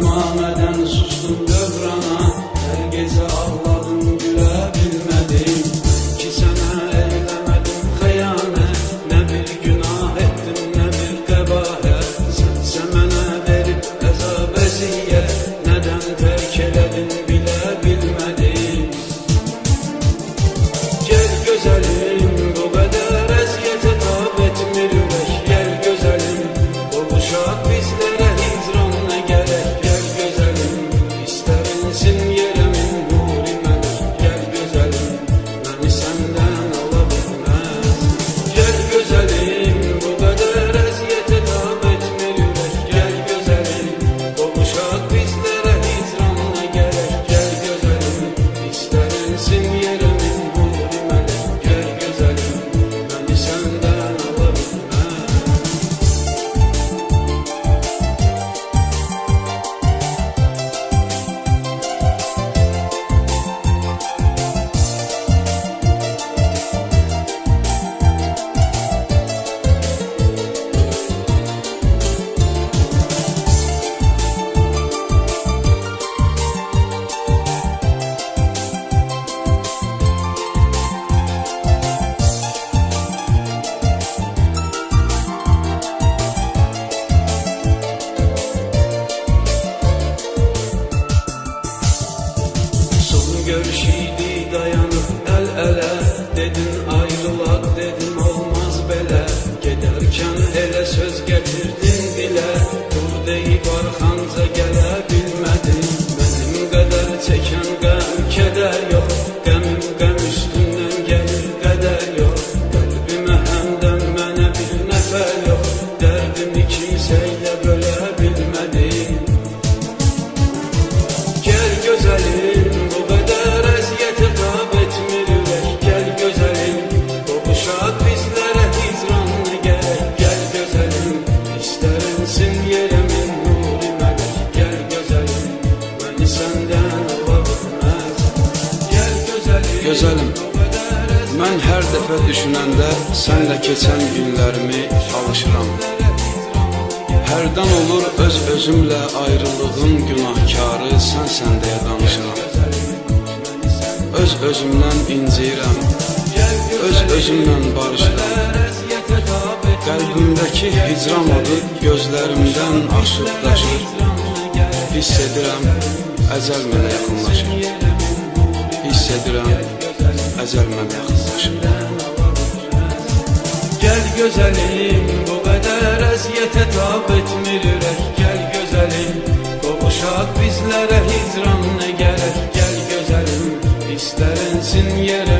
Zəmanədən sustum dövrana, hər gecə ağladım, gülə bilmədim ki sənə eyləmədim xəyanət. Nə bir günah etdim, nə bir qəbahət, sənsə mənə verib əzab əziyyət. Nədən tərk elədin bilə bilmədim. Gəl gözəlim, bu qədər əziyyətə tab etmir ürək. Gəl gözəlim, qovuşaq bizlərə hicran nə gərək. Gəl gözəlim, istərinsin yerəmin nuri mələk. Gəl gözəlim, məni səndən ala bilməz. Gəl gözəlim, bu qədər əziyyətə tab etmir ürək. Gəl gözəlim, qovuşaq bizlərə hicran nə gərək. Gəl gözəlim, istərinsin yerəmin nuri mələk. Gəl gözəlim, məni səndən ala bilməz. Son görüş idi dayanıb əl-ələ, dedin ayrılaq, dedim olmaz belə. Gedərkən elə söz gətirdin dilə, dur deyib arxanca gələ bilmədin. Mənim qədər çəkən qəm, kədər yox, qəmim qəm üstündən gəlir qədər yox. Qəlbimə həmdən mənə bir nəfər yox, dərdimi kimsəylə bölə bilmədim. Gəl gözəlim, bu qədər əziyyətə tab etmir ürək. Gəl gözəlim, qovuşaq bizlərə hicran nə gərək. Gəl gözəlim, istərinsin yerəmin nuri mələk. Gəl gözəlim, məni səndən ala bilməz. Gəl gözəlim, Gözəlim, mən hər dəfə düşünəndə sənlə keçən günlərimi alışıram. Hərdən olur öz-özümlə ayrılığın günahkarı sənsən deyə danışıram. Öz-özümdən inciyirəm, öz-özümdən barışıram. Qəlbimdəki hicran odu gözlərimdən aşıb daşır. Hiss edirəm, əcəl mənə yaxınlaşır. Hiss edirəm, əcəl mənə yaxınlaşır. gəl gözəlim, bu qədər əziyyətə tab etmir ürək. Gəl gözəlim, qovuşaq bizlərə hicran nə gərək. Gəl gözəlim, istərinsin yerə